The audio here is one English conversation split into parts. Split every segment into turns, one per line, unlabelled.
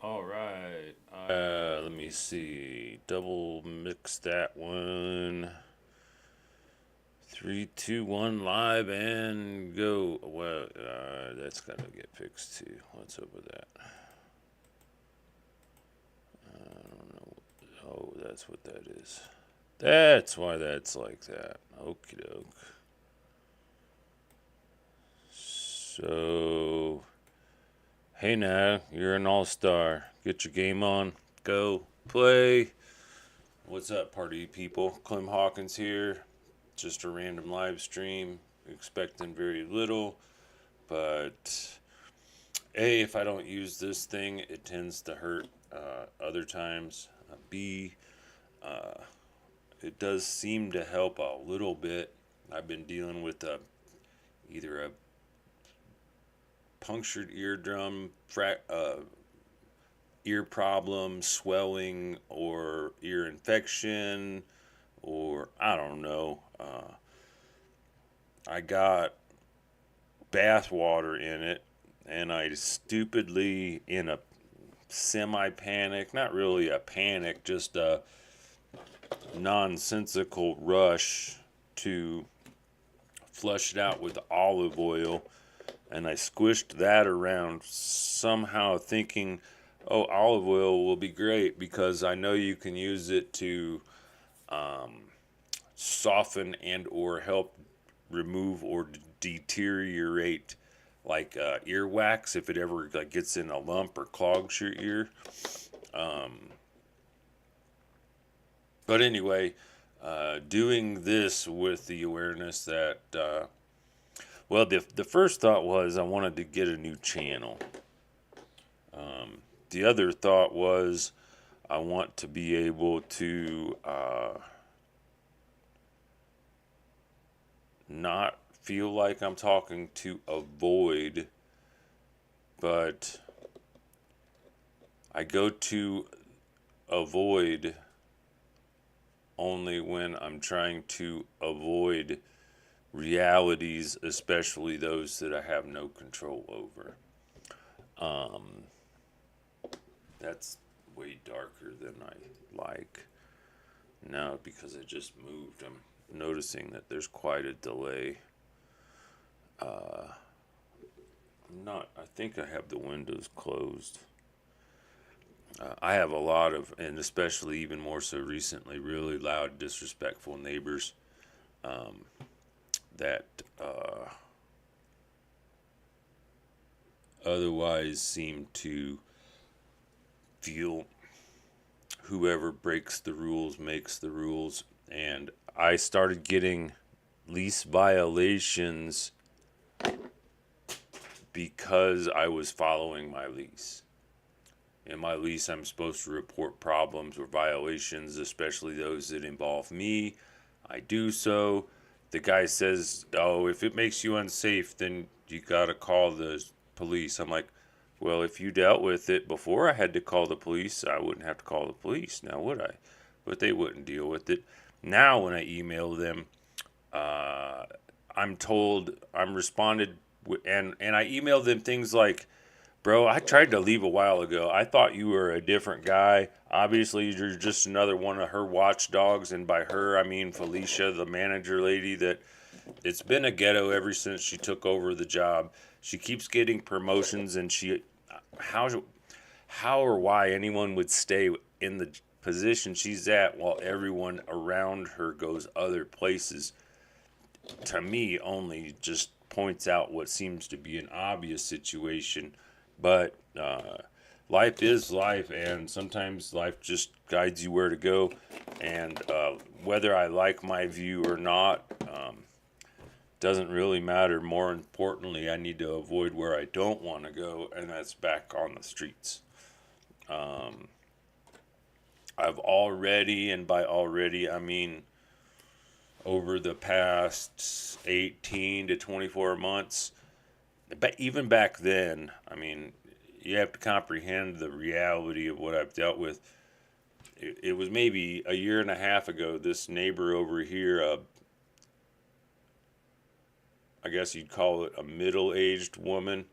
All right. Let me see. Double mix that one. Three, two, one, live and go. Well, that's gonna get fixed too. What's up with that? I don't know. Oh, that's what that is. That's why that's like that. Okie doke. So, hey now, you're an all star. Get your game on. Go play. What's up, party people? Clem Hawkins here. Just a random live stream. Expecting very little, but A, if I don't use this thing, it tends to hurt other times. B, uh, it does seem to help a little bit. I've been dealing with either a punctured eardrum, ear problem, swelling, or ear infection, or I don't know. I got bath water in it, and I stupidly, in a semi panic, not really a panic, just a nonsensical rush to flush it out with olive oil, and I squished that around somehow thinking, oh, olive oil will be great because I know you can use it to soften and or help remove or deteriorate like earwax if it ever like gets in a lump or clogs your ear. But anyway, doing this with the awareness that well, the first thought was I wanted to get a new channel. The other thought was I want to be able to not feel like I'm talking to avoid, but I go to avoid only when I'm trying to avoid realities, especially those that I have no control over. That's way darker than I like. Now, because I just moved, I'm noticing that there's quite a delay. I'm not, I think I have the windows closed. I have a lot of, and especially even more so recently, really loud, disrespectful neighbors that otherwise seem to feel whoever breaks the rules makes the rules. And I started getting lease violations because I was following my lease. In my lease, I'm supposed to report problems or violations, especially those that involve me. I do so. The guy says, "Oh, if it makes you unsafe, then you gotta call the police." I'm like, "Well, if you dealt with it before I had to call the police, I wouldn't have to call the police now, would I?" But they wouldn't deal with it. Now, when I email them, uh, I'm told I'm responded, and I emailed them things like, "Bro, I tried to leave a while ago. I thought you were a different guy. Obviously, you're just another one of her watchdogs." And by her, I mean Felicia, the manager lady, that it's been a ghetto ever since she took over the job. She keeps getting promotions, and how, how or why anyone would stay in the position she's at while everyone around her goes other places, to me, only just points out what seems to be an obvious situation. But life is life, and sometimes life just guides you where to go. And whether I like my view or not doesn't really matter. More importantly, I need to avoid where I don't want to go, and that's back on the streets. I've already, and by already, I mean over the past 18 to 24 months, but even back then, I mean, you have to comprehend the reality of what I've dealt with. It was maybe a year and a half ago. This neighbor over here, I guess you'd call it a middle-aged woman,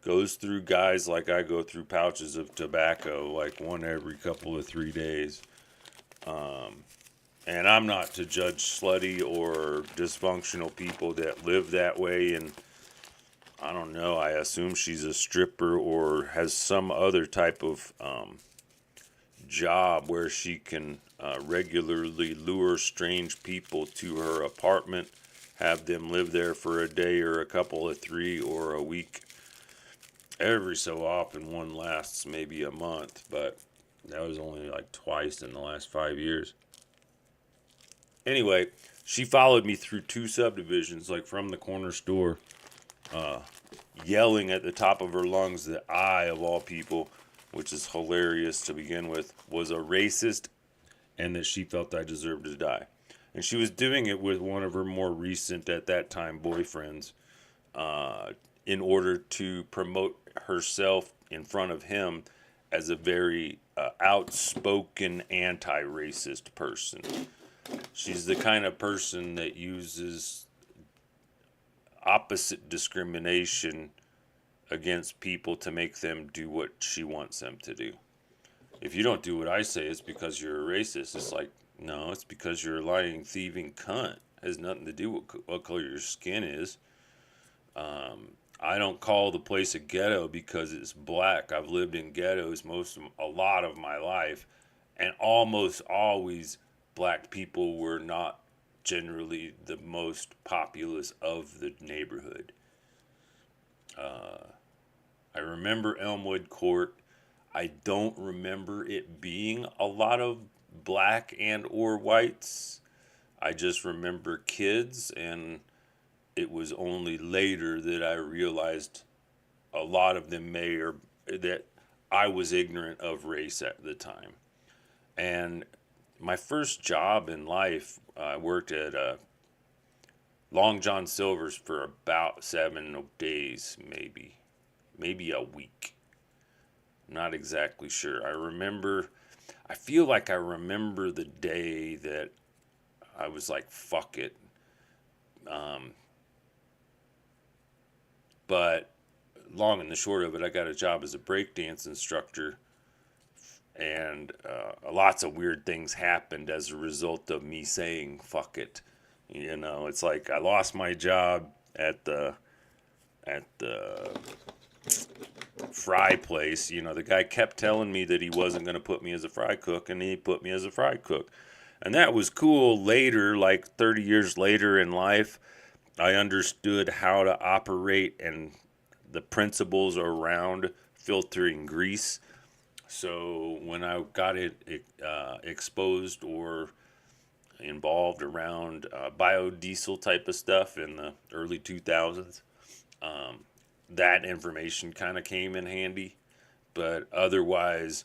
goes through guys like I go through pouches of tobacco, like one every couple of 3 days. And I'm not to judge slutty or dysfunctional people that live that way. And I don't know, I assume she's a stripper or has some other type of job where she can regularly lure strange people to her apartment, have them live there for a day or a couple of 3 or a week. Every so often one lasts maybe a month, but that was only like twice in the last 5 years. Anyway, she followed me through 2 subdivisions, like from the corner store, yelling at the top of her lungs that I, of all people, which is hilarious to begin with, was a racist and that she felt I deserved to die. And she was doing it with one of her more recent, at that time, boyfriends, in order to promote herself in front of him as a very outspoken anti-racist person. She's the kind of person that uses opposite discrimination against people to make them do what she wants them to do. If you don't do what I say, it's because you're a racist. It's like, no, it's because you're a lying, thieving cunt. It has nothing to do with what color your skin is. I don't call the place a ghetto because it's black. I've lived in ghettos a lot of my life, and almost always black people were not generally the most populous of the neighborhood. I remember Elmwood Court. I don't remember it being a lot of black and or whites. I just remember kids, and it was only later that I realized a lot of them that I was ignorant of race at the time. And my first job in life, I worked at Long John Silver's for about 7 days, maybe a week. Not exactly sure. I feel like I remember the day that I was like, fuck it. But long and the short of it, I got a job as a breakdance instructor, and lots of weird things happened as a result of me saying fuck it. You know, it's like I lost my job at the fry place. You know, the guy kept telling me that he wasn't going to put me as a fry cook, and he put me as a fry cook. And that was cool. Later, like 30 years later in life, I understood how to operate and the principles around filtering grease. So when I got it exposed or involved around biodiesel type of stuff in the early 2000s, that information kind of came in handy. But otherwise,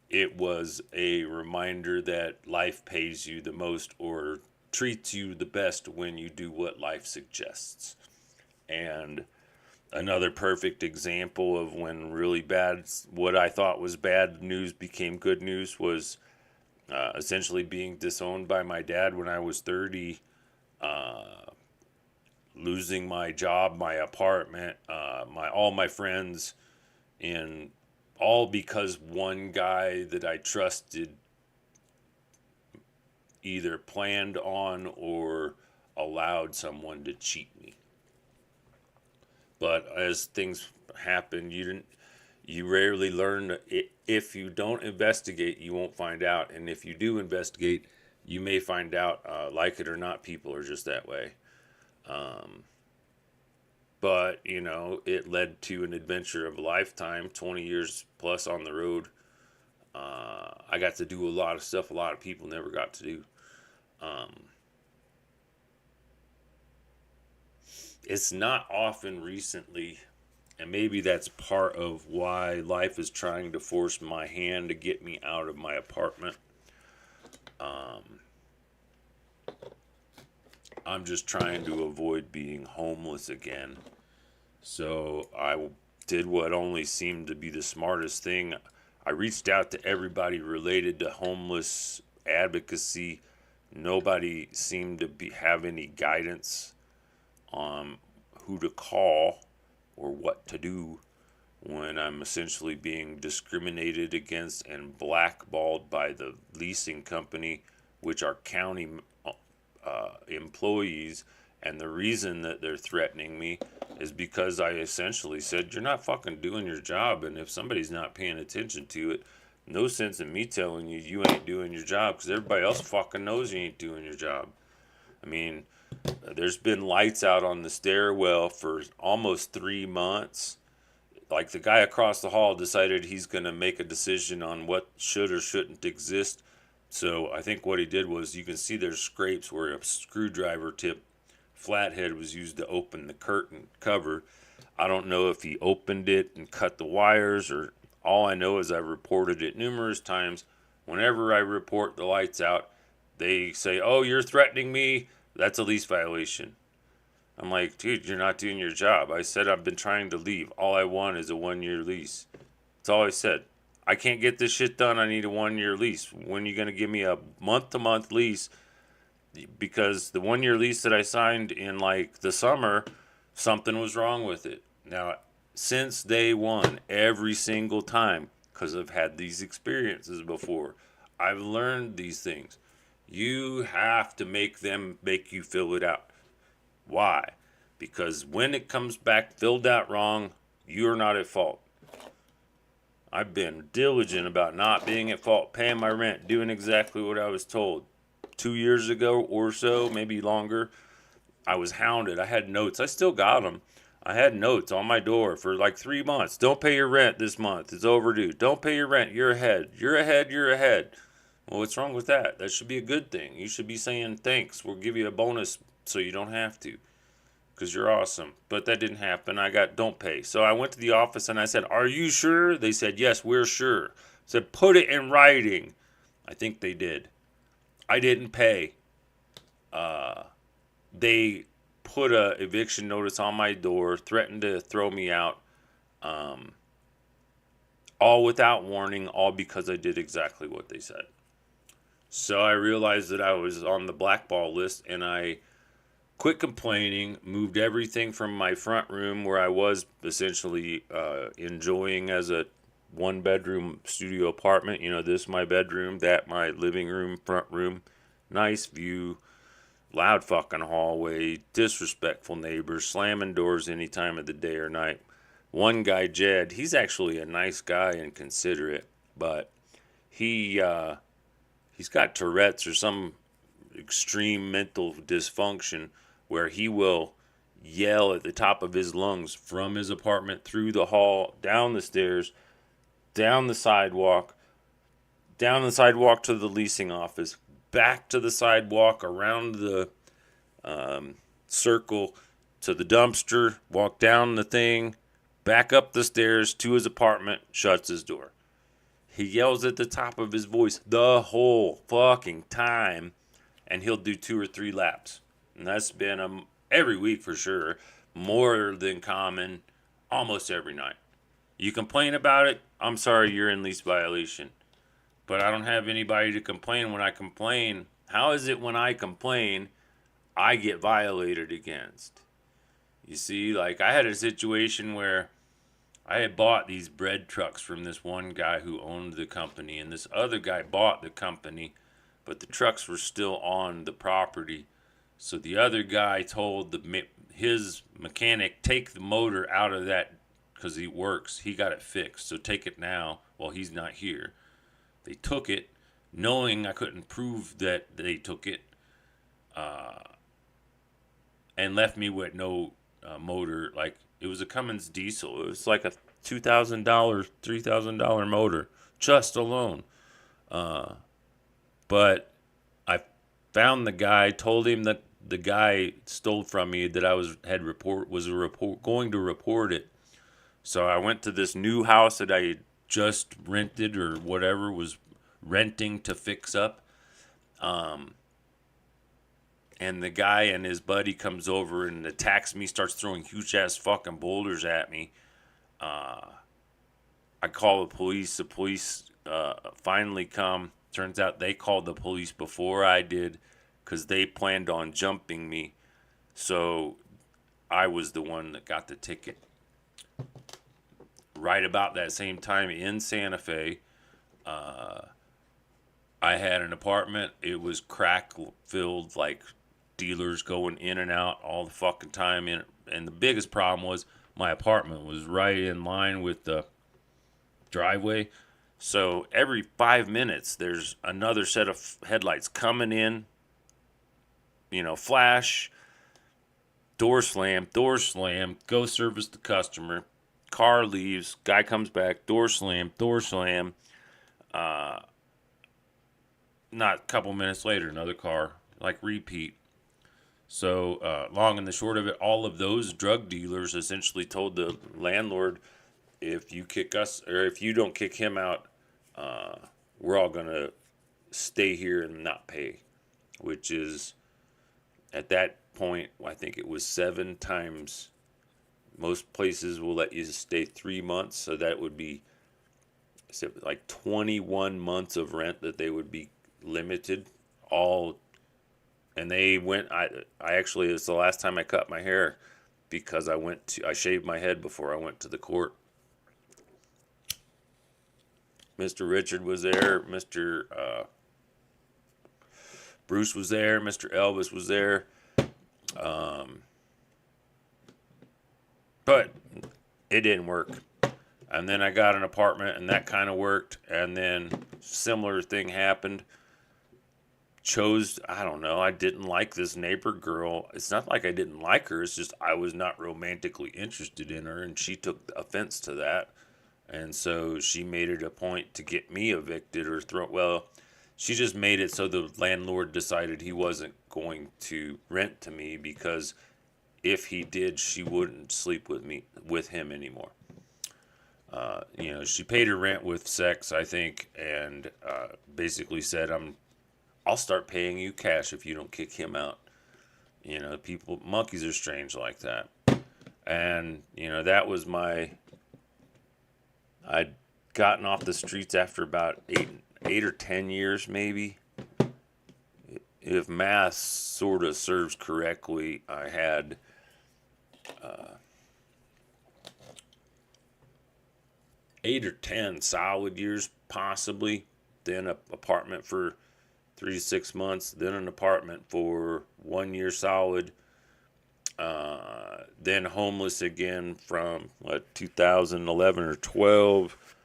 it was a reminder that life pays you the most or treats you the best when you do what life suggests. And another perfect example of when really bad, what I thought was bad news became good news was essentially being disowned by my dad when I was 30, losing my job, my apartment, all my friends, and all because one guy that I trusted either planned on or allowed someone to cheat me. But as things happen, you rarely learn. If you don't investigate, you won't find out. And if you do investigate, you may find out, like it or not, people are just that way. But, you know, it led to an adventure of a lifetime, 20 years plus on the road. I got to do a lot of stuff a lot of people never got to do. It's not often recently, and maybe that's part of why life is trying to force my hand to get me out of my apartment. I'm just trying to avoid being homeless again. So I did what only seemed to be the smartest thing. I reached out to everybody related to homeless advocacy. Nobody seemed to have any guidance on who to call or what to do when I'm essentially being discriminated against and blackballed by the leasing company, which are county employees. And the reason that they're threatening me is because I essentially said, you're not fucking doing your job. And if somebody's not paying attention to it, no sense in me telling you you ain't doing your job, because everybody else fucking knows you ain't doing your job. I mean, there's been lights out on the stairwell for almost 3 months. Like, the guy across the hall decided he's going to make a decision on what should or shouldn't exist. So I think what he did was, you can see there's scrapes where a screwdriver tip flathead was used to open the curtain cover. I don't know if he opened it and cut the wires, or all I know is I reported it numerous times. Whenever I report the lights out, they say, oh, you're threatening me. That's a lease violation. I'm like, dude, you're not doing your job. I said I've been trying to leave. All I want is a 1-year lease. That's all I said. I can't get this shit done. I need a 1-year lease. When are you going to give me a month-to-month lease? Because the 1-year lease that I signed in like the summer, something was wrong with it. Now, since day one, every single time, because I've had these experiences before, I've learned these things. You have to make them make you fill it out. Why? Because when it comes back filled out wrong, you're not at fault. I've been diligent about not being at fault, paying my rent, doing exactly what I was told. 2 years ago or so, maybe longer, I was hounded. I had notes. I still got them. I had notes on my door for like 3 months. Don't pay your rent this month. It's overdue. Don't pay your rent. You're ahead. You're ahead. You're ahead. Well, what's wrong with that? That should be a good thing. You should be saying thanks. We'll give you a bonus so you don't have to, because you're awesome. But that didn't happen. I got don't pay. So I went to the office and I said, are you sure? They said, yes, we're sure. I said, put it in writing. I think they did. I didn't pay. They put a eviction notice on my door, threatened to throw me out, all without warning, all because I did exactly what they said. So I realized that I was on the blackball list, and I quit complaining, moved everything from my front room, where I was essentially enjoying as a 1-bedroom studio apartment. You know, this my bedroom, that my living room, front room, nice view, loud fucking hallway, disrespectful neighbors, slamming doors any time of the day or night. One guy, Jed, he's actually a nice guy and considerate, but he's got Tourette's or some extreme mental dysfunction where he will yell at the top of his lungs from his apartment through the hall, down the stairs, down the sidewalk to the leasing office, back to the sidewalk, around the circle to the dumpster, walk down the thing, back up the stairs to his apartment, shuts his door. He yells at the top of his voice the whole fucking time, and he'll do 2 or 3 laps. And that's been every week for sure, more than common, almost every night. You complain about it, I'm sorry, you're in lease violation. But I don't have anybody to complain when I complain. How is it when I complain, I get violated against? You see, like, I had a situation where I had bought these bread trucks from this one guy who owned the company, and this other guy bought the company, but the trucks were still on the property. So the other guy told his mechanic, take the motor out of that because he works. He got it fixed, so take it now while he's not here. They took it, knowing I couldn't prove that they took it, and left me with no motor. Like, it was a Cummins diesel. It was like a $2,000, $3,000 motor, just alone. But I found the guy, told him that the guy stole from me, that I was going to report it. So I went to this new house that I just rented or whatever, was renting to fix up. And the guy and his buddy comes over and attacks me, starts throwing huge ass fucking boulders at me. I call the police. The police finally come. Turns out they called the police before I did, because they planned on jumping me. So I was the one that got the ticket. right about that same time in Santa Fe. I had an apartment. It was crack filled, like dealers going in and out all the fucking time. And the biggest problem was my apartment was right in line with the driveway. So every 5 minutes, there's another set of headlights coming in, flash, door slam, go service the customer. Car leaves, guy comes back, door slam, door slam. Not a couple minutes later, another car, like repeat. So, long and the short of it, all of those drug dealers essentially told the landlord, if you kick us, or if you don't kick him out, we're all going to stay here and not pay. Which is, at that point, I think it was 7 times. Most places will let you stay 3 months, so that would be like 21 months of rent that they would be limited. And they went, I actually, it's the last time I cut my hair, because I shaved my head before I went to the court. Mr. Richard was there, Mr. Bruce was there, Mr. Elvis was there. But it didn't work. And then I got an apartment, and that kind of worked. And then similar thing happened. I don't know, I didn't like this neighbor girl. It's not like I didn't like her. It's just I was not romantically interested in her, and she took offense to that. And so she made it a point to get me evicted or she just made it so the landlord decided he wasn't going to rent to me, because if he did, she wouldn't sleep with him anymore. She paid her rent with sex, I think, and basically said, I'll start paying you cash if you don't kick him out. Monkeys are strange like that. And, that was I'd gotten off the streets after about 8 or 10 years, maybe. If math sort of serves correctly, I had 8 or 10 solid years, possibly. Then an apartment for 3 to 6 months. Then an apartment for 1 year solid. Then homeless again from 2011 or 12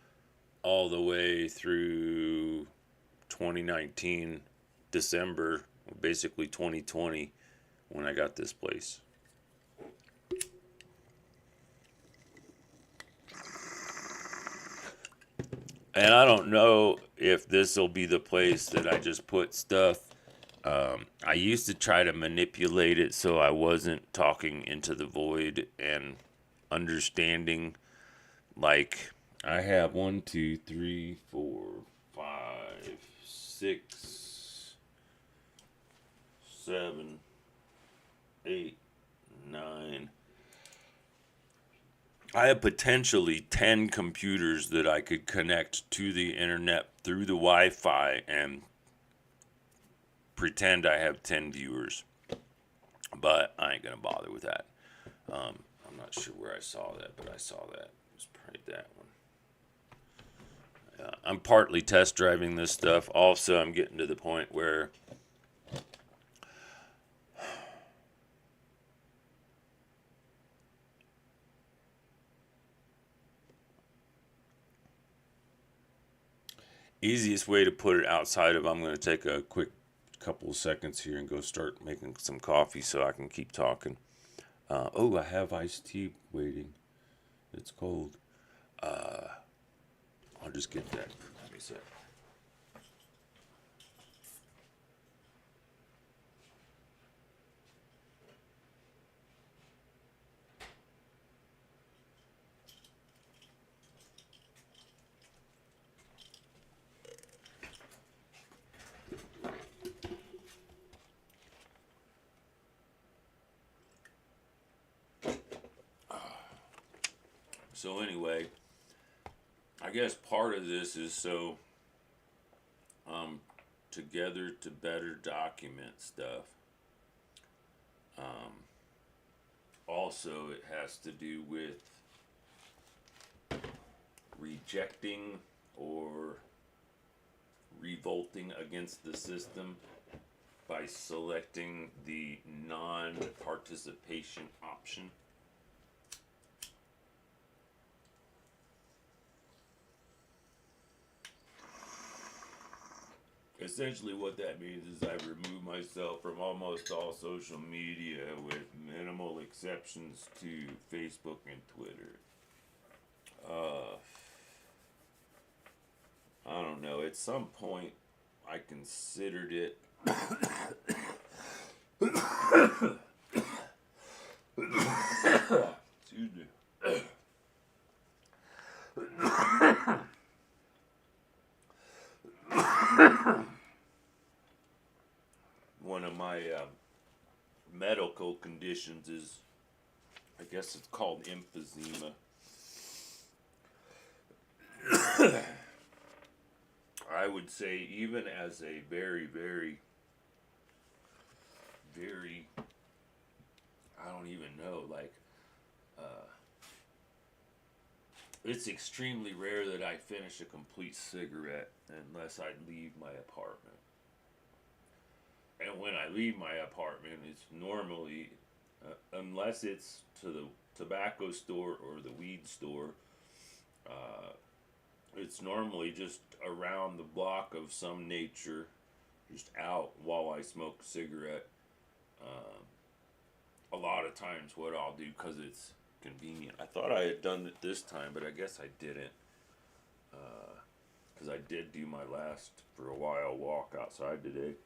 all the way through 2019 December, basically 2020, when I got this place. And I don't know if this will be the place that I just put stuff. I used to try to manipulate it so I wasn't talking into the void and understanding. Like, I have 1, 2, 3, 4, 5, 6, 7, 8, 9. I have potentially 10 computers that I could connect to the internet through the Wi-Fi and pretend I have 10 viewers. But I ain't going to bother with that. I'm not sure where I saw that, but I saw that. It was probably that one. I'm partly test driving this stuff. Also, I'm getting to the point where easiest way to put it outside of, I'm going to take a quick couple of seconds here and go start making some coffee so I can keep talking. I have iced tea waiting. It's cold. I'll just get that. Let me see. So anyway, I guess part of this is so together to better document stuff. Also, it has to do with rejecting or revolting against the system by selecting the non-participation option. Essentially what that means is I remove myself from almost all social media with minimal exceptions to Facebook and Twitter. I don't know, at some point I considered it excuse me. One of my medical conditions is, I guess it's called emphysema. I would say even as a very, very, very, I don't even know, like, it's extremely rare that I finish a complete cigarette unless I leave my apartment. And when I leave my apartment, it's normally, unless it's to the tobacco store or the weed store, it's normally just around the block of some nature, just out while I smoke a cigarette. A lot of times what I'll do, because it's convenient. I thought I had done it this time, but I guess I didn't. Because I did do my last, for a while, walk outside today.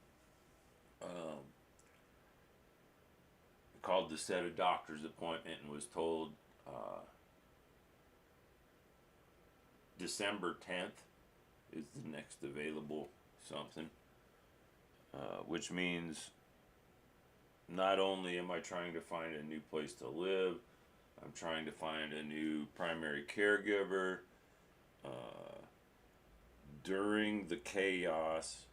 Called to set a doctor's appointment and was told December 10th is the next available something. Which means not only am I trying to find a new place to live, I'm trying to find a new primary caregiver. During the chaos,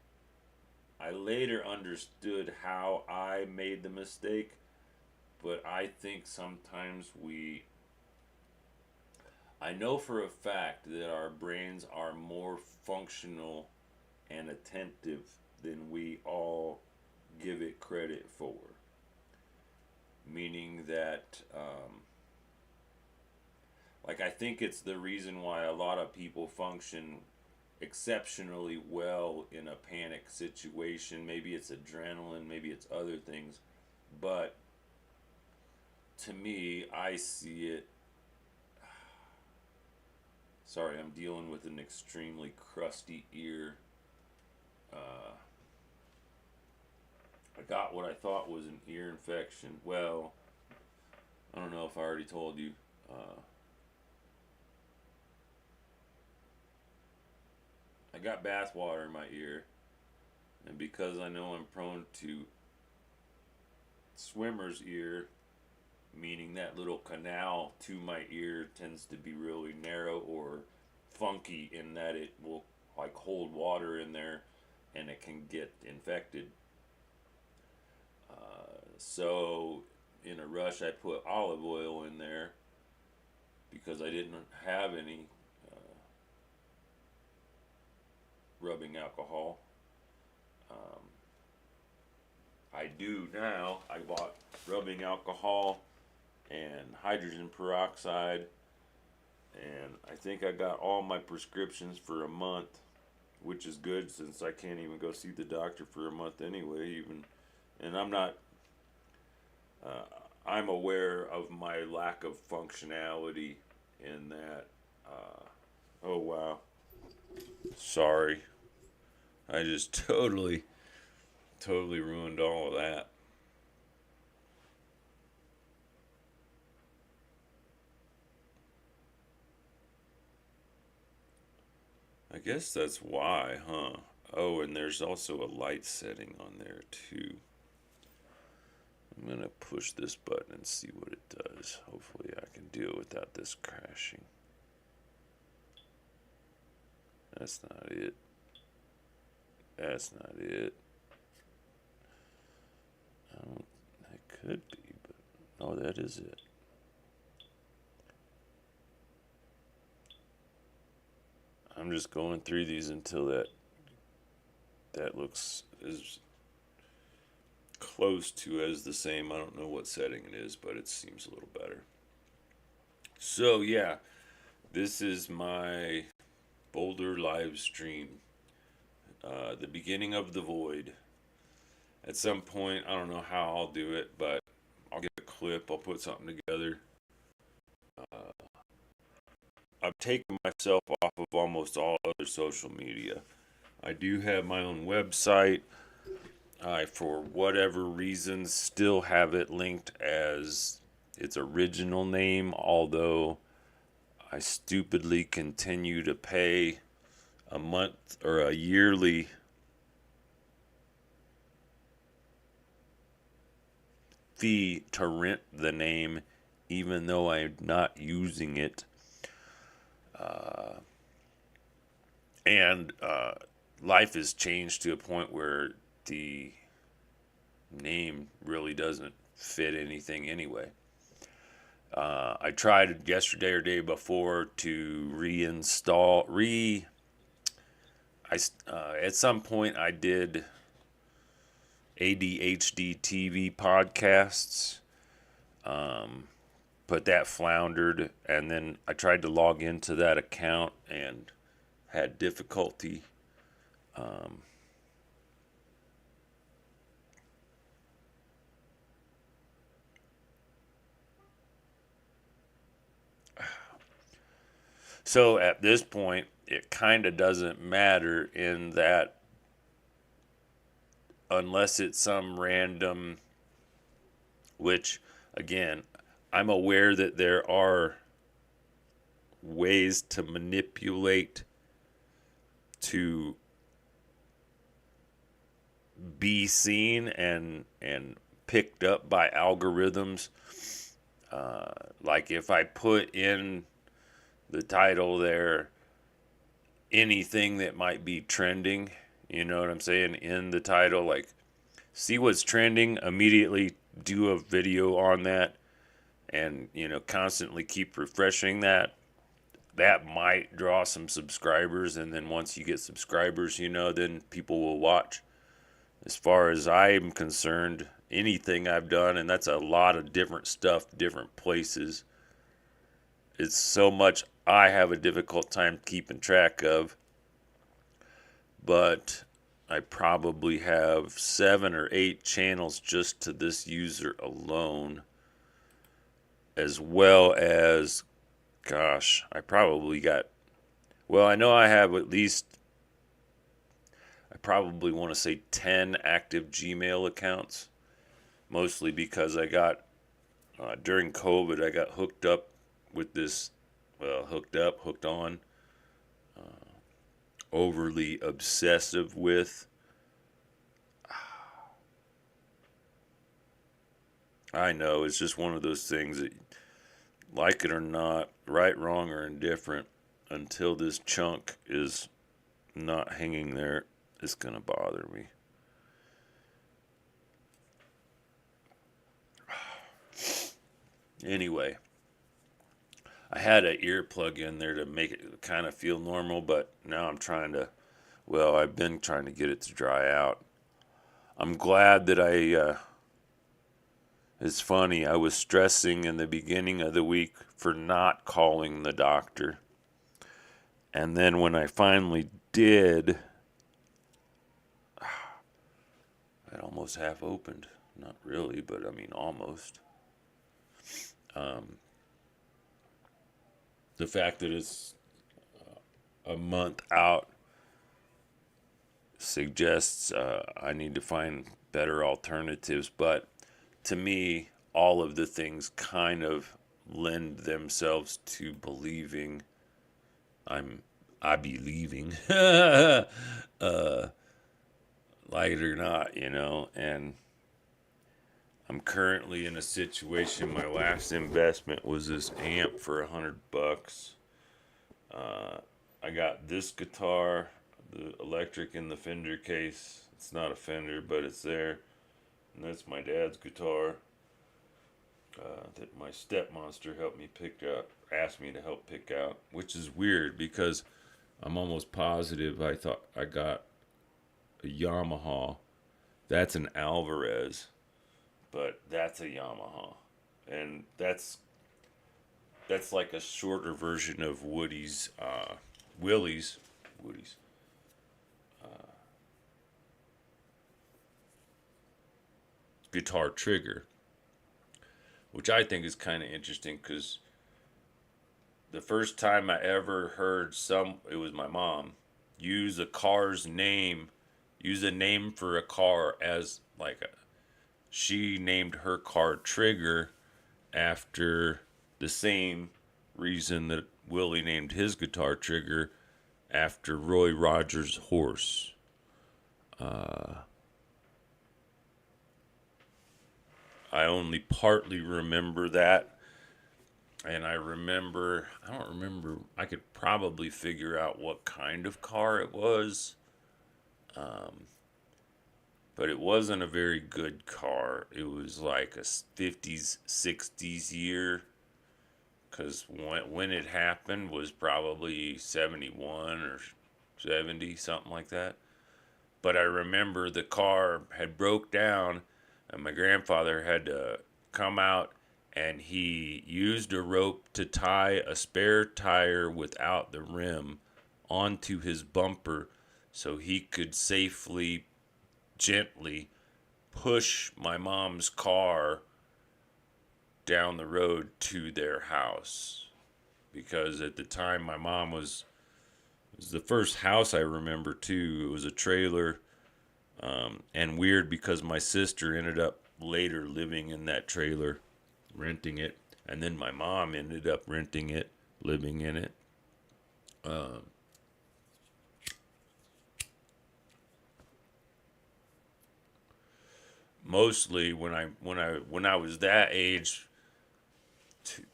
I later understood how I made the mistake, but I think sometimes I know for a fact that our brains are more functional and attentive than we all give it credit for. Meaning that, I think it's the reason why a lot of people function exceptionally well in a panic situation. Maybe it's adrenaline, maybe it's other things, but to me, I see it. Sorry, I'm dealing with an extremely crusty ear. I got what I thought was an ear infection. Well, I don't know if I already told you. I got bath water in my ear, and because I know I'm prone to swimmer's ear, meaning that little canal to my ear tends to be really narrow or funky in that it will hold water in there and it can get infected. So in a rush I put olive oil in there because I didn't have any rubbing alcohol. I do now. I bought rubbing alcohol and hydrogen peroxide, and I think I got all my prescriptions for a month, which is good since I can't even go see the doctor for a month anyway. And I'm not. I'm aware of my lack of functionality in that. Oh wow. Sorry. I just totally ruined all of that. I guess that's why, huh? Oh, and there's also a light setting on there too. I'm gonna push this button and see what it does. Hopefully I can do it without this crashing. That's not it. That's not it. It could be, but no, that is it. I'm just going through these until that looks as close to as the same. I don't know what setting it is, but it seems a little better. So yeah, this is my boulder live stream. The beginning of the void. At some point, I don't know how I'll do it, but I'll get a clip. I'll put something together. I've taken myself off of almost all other social media. I do have my own website. I, for whatever reason, still have it linked as its original name, although I stupidly continue to pay a month or a yearly fee to rent the name, even though I'm not using it. And life has changed to a point where the name really doesn't fit anything anyway. I tried yesterday or day before to reinstall at some point I did ADHD TV podcasts, but that floundered, and then I tried to log into that account and had difficulty. So at this point, it kind of doesn't matter in that unless it's some random, which again, I'm aware that there are ways to manipulate to be seen and picked up by algorithms. Like if I put in the title there, anything that might be trending, you know what I'm saying, in the title, like see what's trending, immediately do a video on that, and constantly keep refreshing that might draw some subscribers, and then once you get subscribers, then people will watch. As far as I'm concerned, anything I've done, and that's a lot of different stuff, different places, it's so much I have a difficult time keeping track of. But I probably have 7 or 8 channels just to this user alone, as well as, gosh, I probably got, well, I know I have at least, I probably want to say 10 active Gmail accounts, mostly because I got, during COVID, I got hooked up with this, well, hooked on, overly obsessive with, I know, it's just one of those things that, like it or not, right, wrong, or indifferent, until this chunk is not hanging there, it's going to bother me. Anyway, I had an earplug in there to make it kind of feel normal, but now I've been trying to get it to dry out. I'm glad that it's funny, I was stressing in the beginning of the week for not calling the doctor. And then when I finally did, it almost half opened. Not really, but I mean almost. The fact that it's a month out suggests I need to find better alternatives. But to me, all of the things kind of lend themselves to believing I be leaving, like it or not, and I'm currently in a situation. My last investment was this amp for $100. I got this guitar, the electric in the Fender case. It's not a Fender, but it's there. And that's my dad's guitar that my step monster helped me pick out, asked me to help pick out, which is weird because I'm almost positive I thought I got a Yamaha. That's an Alvarez, but that's a Yamaha. And that's like a shorter version of Willie's guitar trigger, which I think is kind of interesting because the first time I ever heard it was my mom, use a car's name, use a name for a car as like she named her car Trigger after the same reason that Willie named his guitar Trigger after Roy Rogers' horse. I only partly remember that. And I don't remember, I could probably figure out what kind of car it was. But it wasn't a very good car. It was like a 50s, 60s year. Because when it happened was probably 71 or 70, something like that. But I remember the car had broke down and my grandfather had to come out and he used a rope to tie a spare tire without the rim onto his bumper so he could safely, gently push my mom's car down the road to their house. Because at the time my mom it was the first house I remember too. It was a trailer. And weird because my sister ended up later living in that trailer, renting it. And then my mom ended up renting it, living in it. Mostly when I was that age,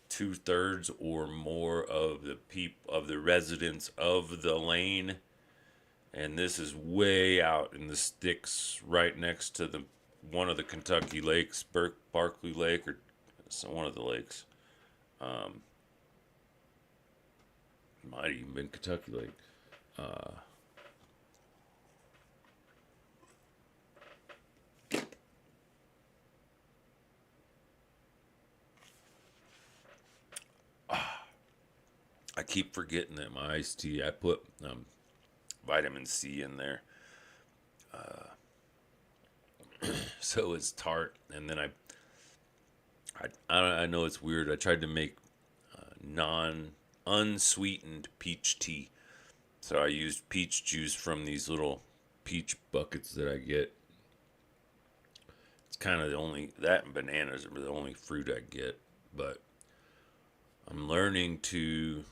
two-thirds or more of the residents of the lane, and this is way out in the sticks, right next to the one of the Kentucky lakes, Barkley Lake, or one of the lakes. Might even been Kentucky Lake. I keep forgetting that my iced tea. I put vitamin C in there, so it's tart. And then I know it's weird. I tried to make non unsweetened peach tea, so I used peach juice from these little peach buckets that I get. It's kind of the only that and bananas are the only fruit I get, but I'm learning to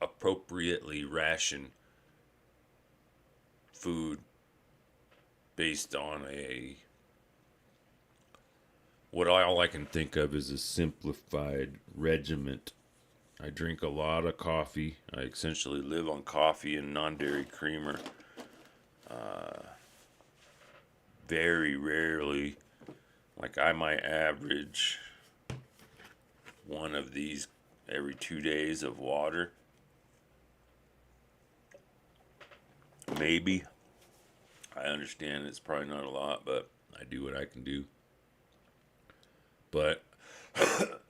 appropriately ration food based on a what all I can think of is a simplified regiment. I drink a lot of coffee. I essentially live on coffee and non-dairy creamer. Very rarely, like I might average one of these every 2 days of water. Maybe. I understand it's probably not a lot, but I do what I can do. But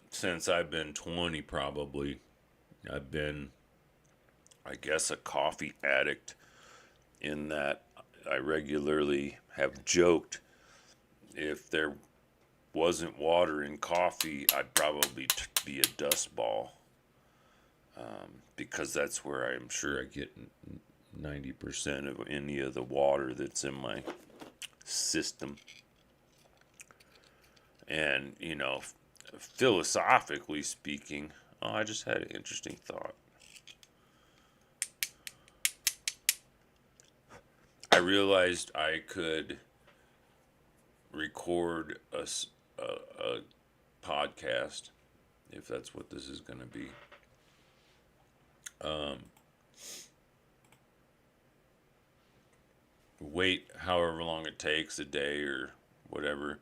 since I've been 20, probably, I've been, I guess, a coffee addict in that I regularly have joked if there wasn't water in coffee, I'd probably be a dust ball. Because that's where I'm sure I get 90% of any of the water that's in my system. And, philosophically speaking, I just had an interesting thought. I realized I could record a podcast, if that's what this is going to be. Wait however long it takes, a day or whatever,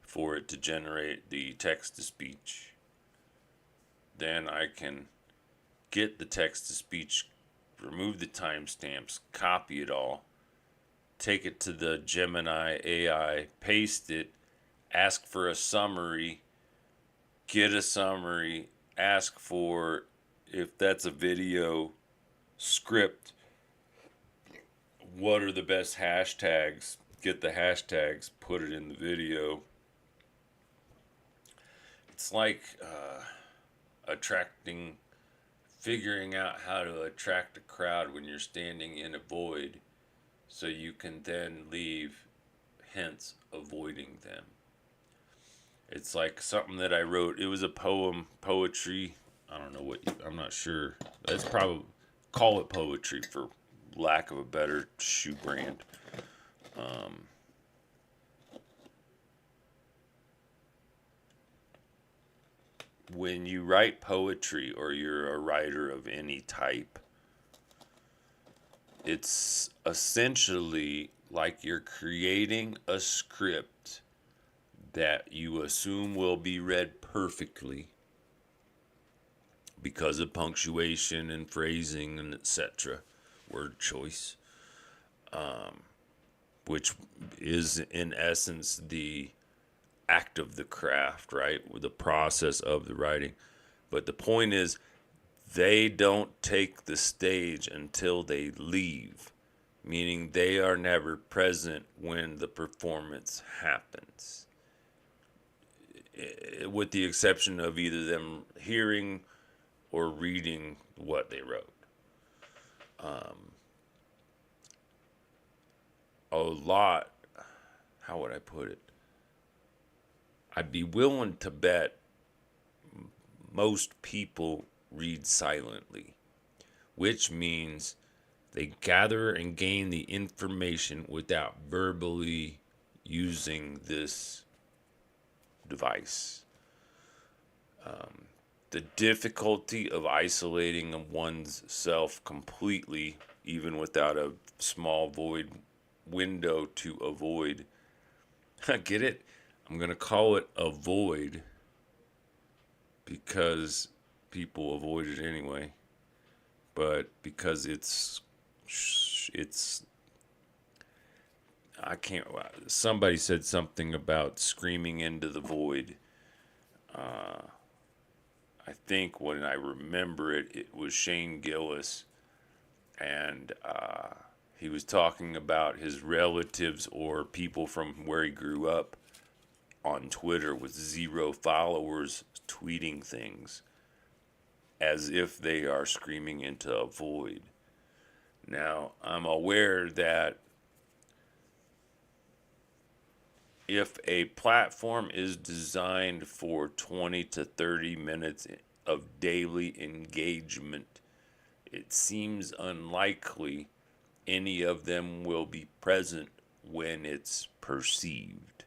for it to generate the text to speech. then I can get the text to speech, remove the timestamps, copy it all, take it to the Gemini AI, paste it, ask for a summary, get a summary, ask for, if that's a video script, what are the best hashtags, get the hashtags, put it in the video. It's like figuring out how to attract a crowd when you're standing in a void so you can then leave, hence avoiding them. It's like something that I wrote. It was a poetry. I don't know what, I'm not sure. That's probably, call it poetry for lack of a better shoe brand. When you write poetry or you're a writer of any type, it's essentially like you're creating a script that you assume will be read perfectly because of punctuation and phrasing and etc. Word choice, which is in essence the act of the craft, right? The process of the writing. But the point is, they don't take the stage until they leave, meaning they are never present when the performance happens, with the exception of either them hearing or reading what they wrote. A lot, how would I put it? I'd be willing to bet most people read silently, which means they gather and gain the information without verbally using this device. The difficulty of isolating one's self completely, even without a small void window to avoid. Get it? I'm going to call it avoid because people avoid it anyway. But because it's I can't, somebody said something about screaming into the void. I think when I remember it, it was Shane Gillis, and he was talking about his relatives or people from where he grew up on Twitter with 0 followers tweeting things as if they are screaming into a void. Now, I'm aware that if a platform is designed for 20 to 30 minutes of daily engagement, it seems unlikely any of them will be present when it's perceived.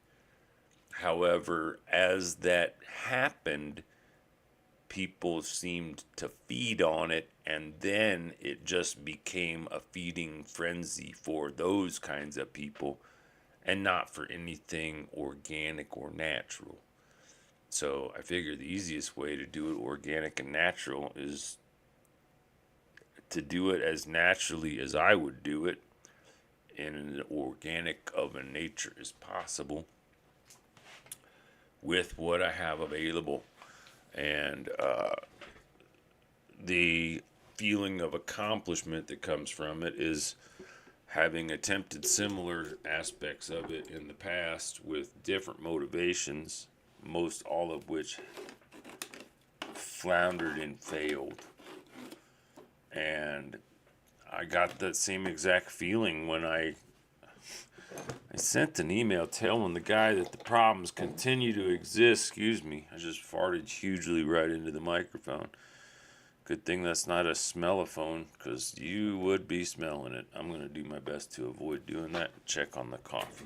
However, as that happened, people seemed to feed on it, and then it just became a feeding frenzy for those kinds of people and not for anything organic or natural. So I figure the easiest way to do it organic and natural is to do it as naturally as I would do it in an organic of a nature as possible with what I have available. And the feeling of accomplishment that comes from it is having attempted similar aspects of it in the past with different motivations, most all of which floundered and failed. And I got that same exact feeling when I sent an email telling the guy that the problems continue to exist. Excuse me, I just farted hugely right into the microphone. Good thing that's not a smellophone, because you would be smelling it. I'm going to do my best to avoid doing that. Check on the coffee.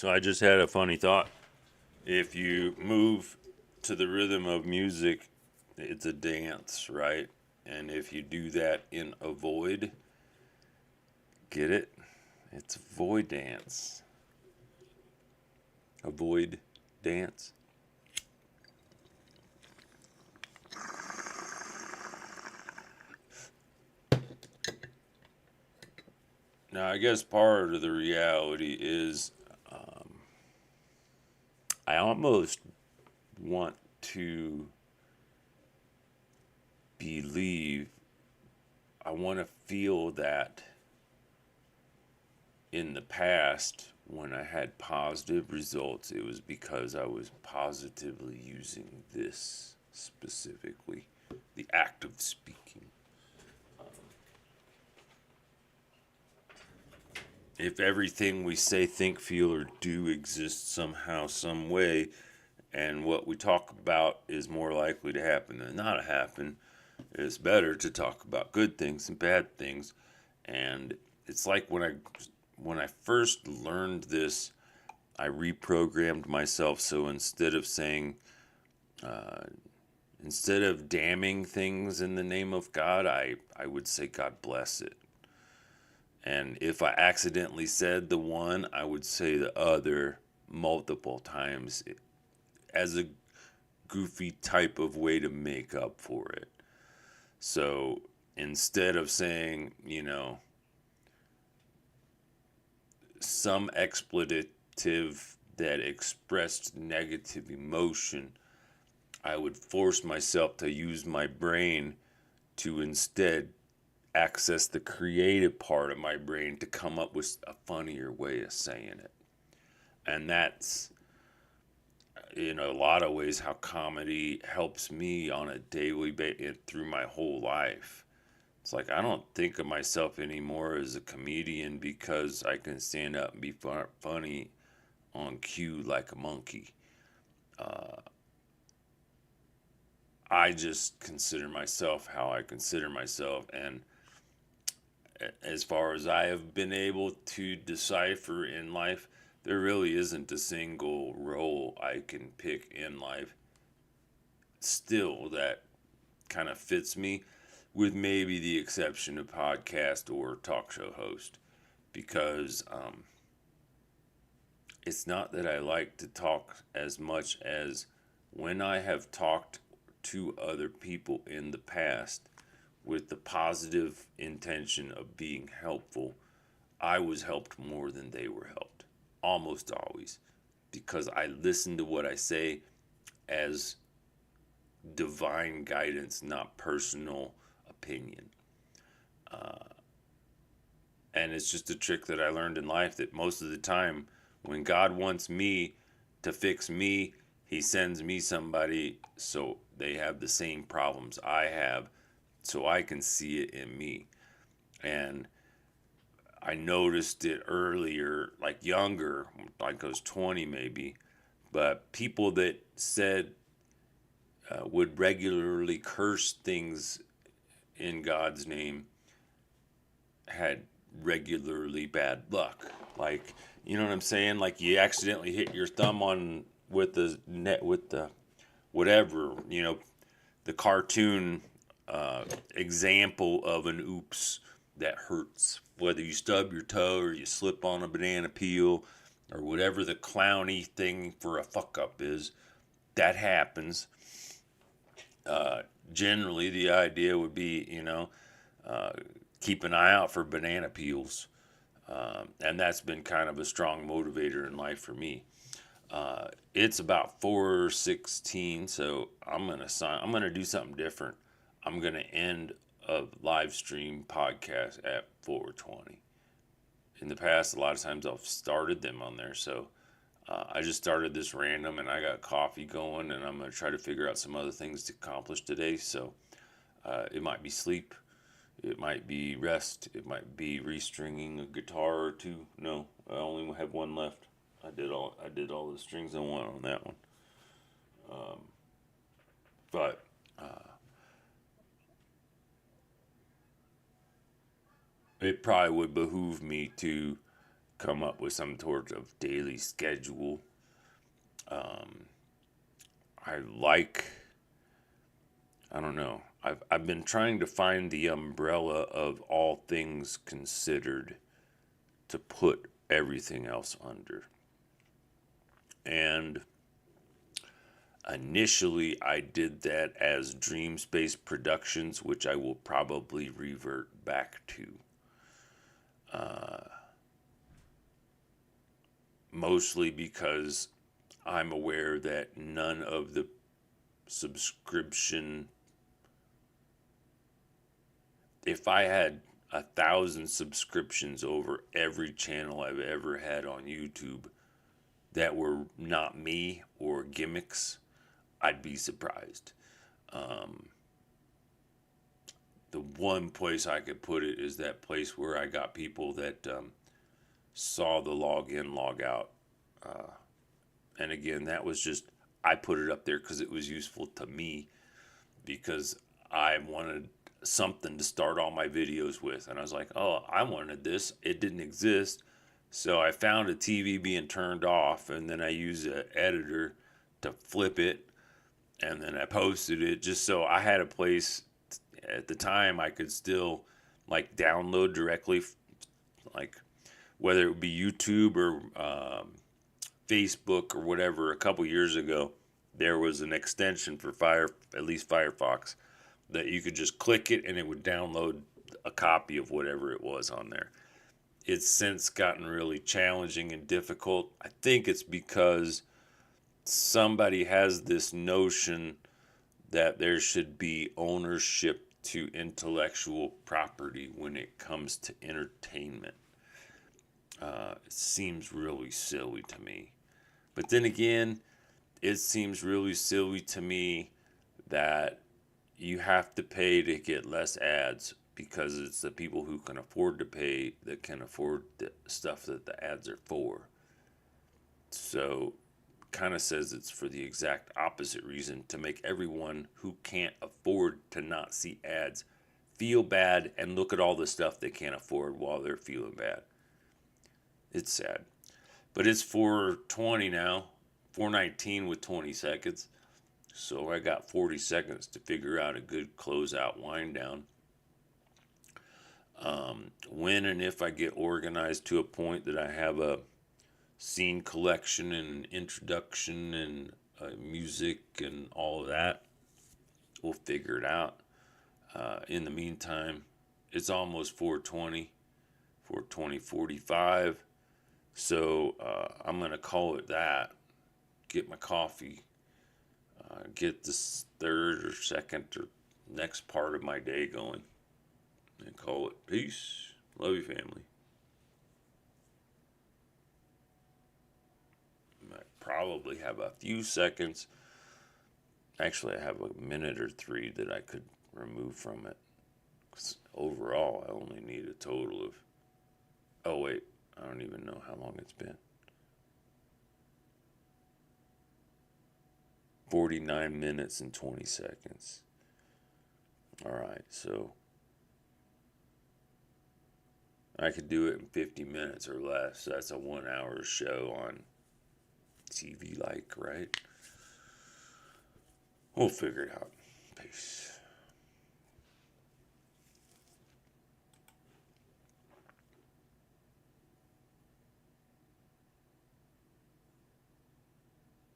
So I just had a funny thought. If you move to the rhythm of music, it's a dance, right? And if you do that in a void, get it? It's a void dance. A void dance. Now, I guess part of the reality is I almost want to believe, I want to feel that in the past, when I had positive results, it was because I was positively using this specifically, the act of speaking. If everything we say, think, feel, or do exists somehow, some way, and what we talk about is more likely to happen than not happen, it's better to talk about good things and bad things. And it's like when I first learned this, I reprogrammed myself. So instead of saying, instead of damning things in the name of God, I would say, God bless it. And if I accidentally said the one, I would say the other multiple times as a goofy type of way to make up for it. So instead of saying, some expletive that expressed negative emotion, I would force myself to use my brain to instead access the creative part of my brain to come up with a funnier way of saying it. And that's, in a lot of ways, how comedy helps me on a daily basis through my whole life. It's like I don't think of myself anymore as a comedian because I can stand up and be funny on cue like a monkey. I just consider myself how I consider myself, and as far as I have been able to decipher in life, there really isn't a single role I can pick in life still that kind of fits me, with maybe the exception of podcast or talk show host, because it's not that I like to talk as much as when I have talked to other people in the past with the positive intention of being helpful, I was helped more than they were helped. Almost always. Because I listen to what I say as divine guidance, not personal opinion. And it's just a trick that I learned in life that most of the time, when God wants me to fix me, He sends me somebody so they have the same problems I have, so I can see it in me. And I noticed it earlier, like younger, like I was 20 maybe, but people that said, would regularly curse things in God's name had regularly bad luck. Like, you know what I'm saying? Like you accidentally hit your thumb on with the net, with the whatever, the cartoon example of an oops that hurts. Whether you stub your toe or you slip on a banana peel or whatever the clowny thing for a fuck up is, that happens. Generally, the idea would be, keep an eye out for banana peels. And that's been kind of a strong motivator in life for me. It's about 4:16, so I'm gonna do something different. I'm gonna end a live stream podcast at 4:20. In the past, a lot of times I've started them on there, so I just started this random, and I got coffee going, and I'm gonna try to figure out some other things to accomplish today. So it might be sleep, it might be rest, it might be restringing a guitar or two. No, I only have one left. I did all the strings I want on that one. But it probably would behoove me to come up with some sort of daily schedule. I like, I don't know. I've been trying to find the umbrella of all things considered to put everything else under. And initially, I did that as Dream Space Productions, which I will probably revert back to. Mostly because I'm aware that none of the subscription, if I had 1,000 subscriptions over every channel I've ever had on YouTube that were not me or gimmicks, I'd be surprised. The one place I could put it is that place where I got people that saw the log in, log out. And again, that was just, I put it up there because it was useful to me, because I wanted something to start all my videos with. And I was like, oh, I wanted this. It didn't exist. So I found a TV being turned off, and then I used an editor to flip it, and then I posted it just so I had a place. At the time, I could still like download directly, like whether it would be YouTube or Facebook or whatever. A couple years ago, there was an extension for at least Firefox, that you could just click it and it would download a copy of whatever it was on there. It's since gotten really challenging and difficult. I think it's because somebody has this notion that there should be ownership to intellectual property when it comes to entertainment. It seems really silly to me. But then again, it seems really silly to me that you have to pay to get less ads, because it's the people who can afford to pay that can afford the stuff that the ads are for. So kind of says it's for the exact opposite reason, to make everyone who can't afford to not see ads feel bad and look at all the stuff they can't afford while they're feeling bad. It's sad. But it's 4:20 now, 4:19 with 20 seconds. So I got 40 seconds to figure out a good closeout wind down. When and if I get organized to a point that I have a scene collection and an introduction and music and all of that, we'll figure it out. In the meantime, it's almost 4:20, 4:20:45. So I'm going to call it that. Get my coffee. Get this third or second or next part of my day going. And call it peace. Love you, family. Might probably have a few seconds. Actually, I have a minute or three that I could remove from it. 'Cause overall, I only need a total of... Oh, wait. I don't even know how long it's been. 49 minutes and 20 seconds. Alright, so I could do it in 50 minutes or less. That's a 1 hour show on TV, right? We'll figure it out. Peace.